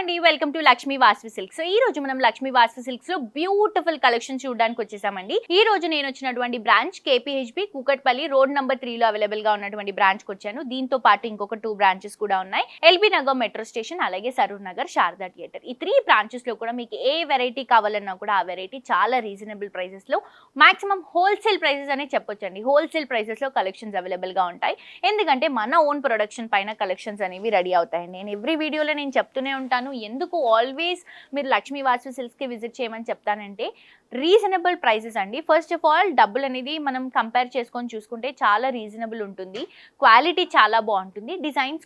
అండి welcome to Lakshmi Vasavi silks. ఈ రోజు మనం లక్ష్మీ వాసవి సిల్క్స్ లో బ్యూటిఫుల్ కలెక్షన్ చూడడానికి వచ్చేసామండి. ఈ రోజు నేను వచ్చినటువంటి branch KPHB Kukatpally road number 3 లో అవైలబుల్ గా ఉన్నటువంటి బ్రాంచ్ కి వచ్చాను. దీంతో పాటు ఇంకొక 2 బ్రాంచెస్ కూడా ఉన్నాయి. ఎల్బీ నగర్ మెట్రో స్టేషన్ అలాగే సరూర్ నగర్ శారదా థియేటర్. ఈ 3 బ్రాంచెస్ లో కూడా మీకు ఏ వెరైటీ కావాలన్నా కూడా ఆ వెరైటీ చాలా రీజనబుల్ ప్రైసెస్ లో మాక్సిమం హోల్సేల్ ప్రైసెస్ అనే చెప్పొచ్చండి. హోల్సేల్ ప్రైసెస్ లో కలెక్షన్స్ అవైలబుల్ గా ఉంటాయి. ఎందుకంటే మన ఓన్ ప్రొడక్షన్ పైన కలెక్షన్స్ అనేవి రెడీ అవుతాయి. నేను ఎవ్రీ వీడియోలో నేను చెప్తూనే ఉంటాను, ఎందుకు ఆల్వేస్ మీరు లక్ష్మీ వాసవి సిల్క్స్ కి విజిట్ చేయమని చెప్తానంటే రీజనబుల్ ప్రైసెస్ అండి. ఫస్ట్ ఆఫ్ ఆల్ డబ్బులు అనేది మనం కంపేర్ చేసుకొని చూసుకుంటే చాలా రీజనబుల్ ఉంటుంది. క్వాలిటీ చాలా బాగుంటుంది.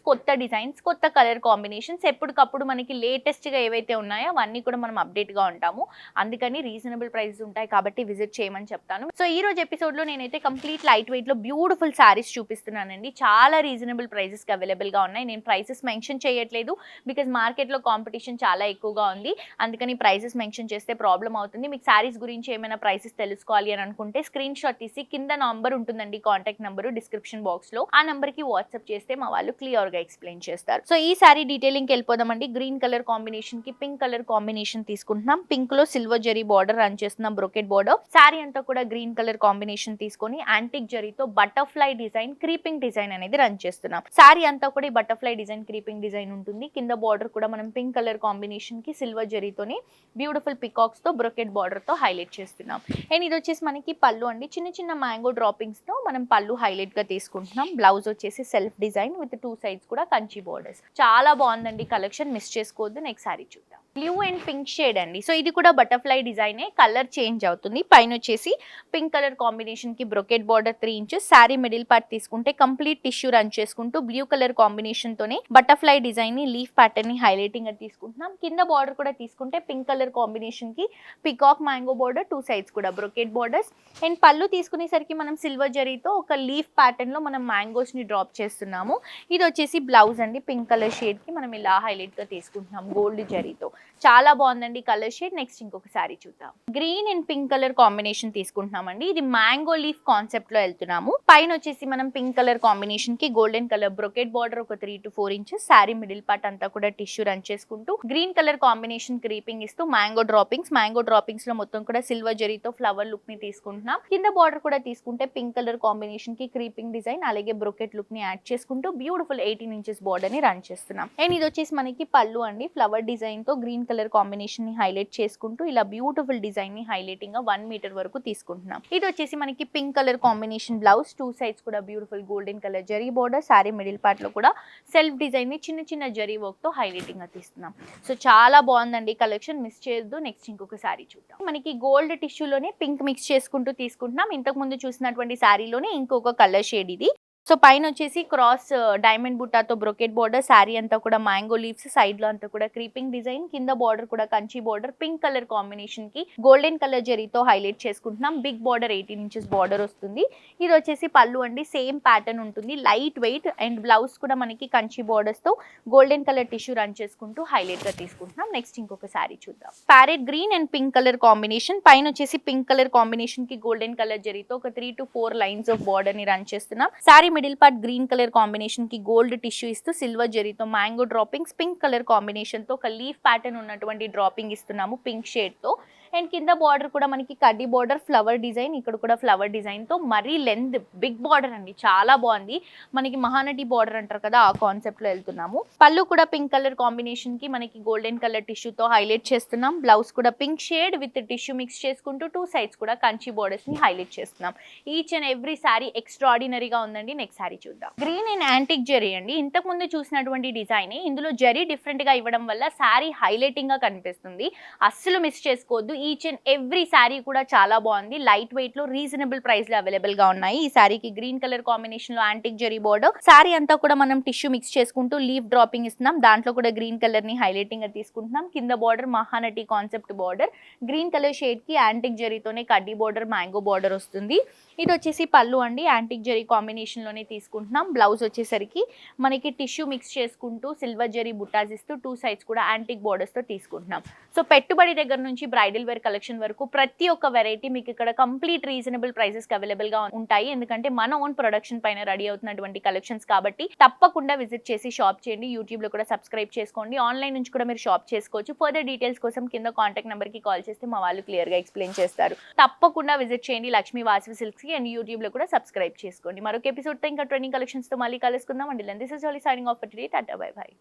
కొత్త డిజైన్స్ కొత్త కలర్ కాంబినేషన్స్ ఎప్పటికప్పుడు మనకి లేటెస్ట్గా ఏవైతే ఉన్నాయో అవన్నీ కూడా మనం అప్డేట్గా ఉంటాము. అందుకని రీజనబుల్ ప్రైసెస్ ఉంటాయి కాబట్టి విజిట్ చేయమని చెప్తాను. సో ఈ రోజు ఎపిసోడ్లో నేనైతే కంప్లీట్ లైట్ వెయిట్లో బ్యూటిఫుల్ శారీస్ చూపిస్తున్నానండి. చాలా రీజనబుల్ ప్రైసెస్కి అవైలబుల్గా ఉన్నాయి. నేను ప్రైసెస్ మెన్షన్ చేయట్లేదు బికాజ్ మార్కెట్లో కాంపిటీషన్ చాలా ఎక్కువగా ఉంది. అందుకని ప్రైసెస్ మెన్షన్ చేస్తే ప్రాబ్లం అవుతుంది. మీకు శారీస్ గురించి ఏమైనా ప్రైసెస్ తెలుసుకోవాలి అని అనుకుంటే స్క్రీన్ షాట్ తీసి కింద నంబర్ ఉంటుందండి, కాంటాక్ట్ నంబర్ డిస్క్రిప్షన్ బాక్స్ లో. ఆ నంబర్ కి వాట్సాప్ చేస్తే మా వాళ్ళు క్లియర్ గా ఎక్స్ప్లెయిన్ చేస్తారు. సో ఈ సారీ డీటెయిలింగ్ వెళ్ళిపోదామండి. గ్రీన్ కలర్ కాంబినేషన్ కి పింక్ కలర్ కాంబినేషన్ తీసుకుంటున్నాం. పింక్ లో సిల్వర్ జరీ బార్డర్ రన్ చేస్తున్నాం, బ్రొకెట్ బార్డర్. సారీ అంతా కూడా గ్రీన్ కలర్ కాంబినేషన్ తీసుకొని యాంటిక్ జరీతో బటర్ఫ్లై డిజైన్ క్రీపింగ్ డిజైన్ అనేది రన్ చేస్తున్నాం. సారీ అంతా కూడా ఈ బటర్ఫ్లై డిజైన్ క్రీపింగ్ డిజైన్ ఉంటుంది. కింద బార్డర్ కూడా మనం పింక్ కలర్ కాంబినేషన్ కి సిల్వర్ జరీతోని బ్యూటిఫుల్ పికాక్స్ తో బ్రొకెట్ బార్డర్ తో హైలైట్ చేస్తున్నాం. అండ్ ఇది వచ్చేసి మనకి పళ్ళు అండి. చిన్న చిన్న మ్యాంగో డ్రాపింగ్స్ తో మనం పళ్ళు హైలైట్ గా తీసుకుంటున్నాం. బ్లౌజ్ వచ్చేసి సెల్ఫ్ డిజైన్ విత్ 2 సైడ్స్ కూడా కంచి బోర్డర్స్. చాలా బాగుందండి కలెక్షన్, మిస్ చేసుకోవద్దు. నెక్స్ట్ సారీ చూద్దాం. బ్లూ అండ్ పింక్ షేడ్ అండి. సో ఇది కూడా బటర్ఫ్లై డిజైనే, కలర్ చేంజ్ అవుతుంది. పైన వచ్చేసి పింక్ కలర్ కాంబినేషన్ కి brocade border 3 inches. Sari middle part తీసుకుంటే కంప్లీట్ టిష్యూ రన్ చేసుకుంటూ బ్లూ కలర్ కాంబినేషన్ తోనే బటర్ఫ్లై డిజైన్ ని లీఫ్ ప్యాటర్న్ ని హైలైటింగ్ గా తీసుకుంటున్నాం. కింద బార్డర్ కూడా తీసుకుంటే పింక్ కలర్ కాంబినేషన్ కి పికాక్ మ్యాంగో బార్డర్ 2 సైడ్స్ కూడా బ్రొకెట్ బార్డర్స్. అండ్ పళ్ళు తీసుకునేసరికి మనం సిల్వర్ జరీతో ఒక లీఫ్ ప్యాటర్న్ లో మనం మ్యాంగోస్ ని డ్రాప్ చేస్తున్నాము. ఇది వచ్చేసి బ్లౌజ్ అండి. పింక్ కలర్ షేడ్ కి మనం ఇలా హైలైట్ గా తీసుకుంటున్నాం గోల్డ్ జరీతో. చాలా బాగుందండి కలర్ షేడ్. నెక్స్ట్ ఇంకొక సారీ చూద్దాం. Green and pink colour combination తీసుకుంటున్నామండి. ఇది మ్యాంగో లీఫ్ కాన్సెప్ట్ లో వెళ్తున్నాము. పైన వచ్చేసి మనం పింక్ కలర్ కాంబినేషన్ కి గోల్డెన్ కలర్ బ్రొకెట్ బార్డర్ ఒక 3 to 4 inches. Sari middle part అంతా కూడా టిష్యూ రన్ చేసుకుంటూ గ్రీన్ కలర్ కాంబినేషన్ క్రీపింగ్ ఇస్తూ మ్యాంగో డ్రాపింగ్స్ లో మొత్తం కూడా సిల్వర్ జరీతో ఫ్లవర్ లుక్ ని తీసుకుంటున్నాం. కింద బార్డర్ కూడా తీసుకుంటే పింక్ కలర్ కాంబినేషన్ కి క్రీపింగ్ డిజైన్ అలాగే బ్రొకెట్ లుక్ ని యాడ్ చేసుకుంటూ బ్యూటిఫుల్ 18 ఇంచెస్ బార్డర్ ని రన్ చేస్తున్నాం. అండ్ ఇది వచ్చేసి మనకి పళ్ళు అండి. ఫ్లవర్ డిజైన్ తో గ్రీన్ కలర్ కాంబినేషన్ ని హైలైట్ చేసుకుంటూ ఇలా బ్యూటిఫుల్ డిజైన్ ని హైలైటింగ్ గా 1 మీటర్ వరకు తీసుకుంటున్నాం. ఇది వచ్చేసి మనకి pink colour combination blouse 2 sides కూడా beautiful golden colour zari border. Sari middle part లో కూడా సెల్ఫ్ డిజైన్ ని చిన్న చిన్న జరీ వర్క్ తో హైలైటింగ్ గా తీస్తున్నాం. సో చాలా బాగుందండి కలెక్షన్, మిస్ చేయొద్దు. నెక్స్ట్ ఇంకొక సారీ చూద్దాం. మనకి గోల్డ్ టిష్యూలోనే పింక్ మిక్స్ చేసుకుంటూ తీసుకుంటున్నాం. ఇంతకు ముందు చూసినటువంటి సారీలోనే ఇంకొక కలర్ షేడ్ ఇది. సో పైన వచ్చేసి క్రాస్ డైమండ్ బుట్టాతో బ్రొకెట్ బార్డర్. శారీ అంతా కూడా మ్యాంగో లీవ్స్, సైడ్ లో అంతా కూడా క్రీపింగ్ డిజైన్. కింద బార్డర్ కూడా Kanchi border pink colour combination కి గోల్డెన్ కలర్ జరీతో హైలైట్ చేసుకుంటున్నాం. బిగ్ బార్డర్ 18 ఇంచెస్ బార్డర్ వస్తుంది. ఇది వచ్చేసి పళ్ళు అండి. సేమ్ ప్యాటర్న్ ఉంటుంది, లైట్ వెయిట్. అండ్ బ్లౌజ్ కూడా మనకి కంచి బార్డర్స్ తో గోల్డెన్ కలర్ టిష్యూ రన్ చేసుకుంటూ హైలైట్ గా తీసుకుంటున్నాం. నెక్స్ట్ ఇంకొక సారీ చూద్దాం. Parrot green and pink colour combination. పైన వచ్చేసి పింక్ కలర్ కాంబినేషన్ కి గోల్డెన్ కలర్ జరీతో ఒక 3 to 4 లైన్స్ ఆఫ్ బార్డర్ ని రన్ చేస్తున్నాం. Sorry middle part green colour combination కి గోల్డ్ టిష్యూ ఇస్తూ సిల్వర్ జరీతో mango droppings pink colour combination తో ఒక లీఫ్ ప్యాటర్న్ ఉన్నటువంటి డ్రాపింగ్ ఇస్తున్నాము పింక్ షేడ్ తో. అండ్ కింద బార్డర్ కూడా మనకి కడ్డీ బార్డర్ ఫ్లవర్ డిజైన్. ఇక్కడ కూడా ఫ్లవర్ డిజైన్ తో మరీ లెంత్ బిగ్ బార్డర్ అండి, చాలా బాగుంది. మనకి మహానటి బార్డర్ అంటారు కదా, ఆ కాన్సెప్ట్ లో వెళ్తున్నాము. పళ్ళు కూడా పింక్ కలర్ కాంబినేషన్ కి మనకి గోల్డెన్ కలర్ టిష్యూతో హైలైట్ చేస్తున్నాం. బ్లౌజ్ కూడా pink shade with tissue mix చేసుకుంటూ 2 సైడ్స్ కూడా కంచి బార్డర్స్ ని హైలైట్ చేస్తున్నాం. ఈచ్ అండ్ ఎవ్రీ సారీ ఎక్స్ట్రాడినరీగా ఉందండి. నెక్స్ట్ సారీ చూద్దాం. గ్రీన్ అండ్ యాంటిక్ జరీ అండి. ఇంతకు ముందు చూసినటువంటి డిజైన్, ఇందులో జరీ డిఫరెంట్ గా ఇవ్వడం వల్ల సారీ హైలైటింగ్ గా కనిపిస్తుంది. అస్సలు మిస్ చేసుకోవద్దు. ఈచ్ అండ్ ఎవ్రీ సారీ కూడా చాలా బాగుంది. లైట్ వెయిట్ లో రీజనబుల్ ప్రైస్ లో అవైలబుల్ గా ఉన్నాయి. ఈ సారీకి గ్రీన్ కలర్ కాంబినేషన్ లో యాంటిక్ జరీ బార్డర్. సారీ అంతా కూడా మనం టిష్యూ మిక్స్ చేసుకుంటూ లీఫ్ డ్రాపింగ్ ఇస్తున్నాం. దాంట్లో కూడా గ్రీన్ కలర్ ని హైలైటింగ్ గా తీసుకుంటున్నాం. కింద border Mahanati concept border. Green colour shade కి యాంటిక్ జరీతోనే కడ్డీ బార్డర్ మ్యాంగో బార్డర్ వస్తుంది. ఇది వచ్చేసి పళ్ళు అండి. యాంటిక్ జరీ కాంబినేషన్ లో లోనే తీసుకుంటున్నాం. బ్లౌజ్ వచ్చేసరికి మనకి టిష్యూ మిక్స్ చేసుకుంటూ సిల్వర్ జరీ బుట్టాస్ ఇస్తూ 2 సైడ్స్ కూడా యాంటిక్ బోర్డర్స్ తో తీసుకుంటున్నాం. సో పెట్టుబడి దగ్గర నుంచి బ్రైడల్ వేర్ కలెక్షన్ వరకు ప్రతి ఒక్క వెరైటీ మీకు ఇక్కడ కంప్లీట్ రీజనబుల్ ప్రైసెస్ కి అవైలబుల్ గా ఉంటాయి. ఎందుకంటే మన ఓన్ ప్రొడక్షన్ పైన రెడీ అవుతున్నటువంటి కలెక్షన్స్ కాబట్టి తప్పకుండా విజిట్ చేసి షాప్ చేయండి. యూట్యూబ్ లో కూడా సబ్స్క్రైబ్ చేసుకోండి. ఆన్లైన్ నుంచి కూడా మీరు షాప్ చేసుకోవచ్చు. ఫర్దర్ డీటెయిల్స్ కోసం కింద కాంటాక్ట్ నెంబర్ కి కాల్ చేస్తే మా వాళ్ళు క్లియర్ గా ఎక్స్ప్లెయిన్ చేస్తారు. తప్పకుండా విజిట్ చేయండి లక్ష్మీ వాసవి సిల్క్స్ కి. అండ్ యూట్యూబ్ లో కూడా సబ్స్క్రైబ్ చేసుకోండి. మరొక ఎపిసోడ్ తో ఇంకా ట్రెండింగ్ కలెక్షన్స్ తో మళ్ళీ కలుసుకుందాం. And this is all signing off for today. Tata bye by.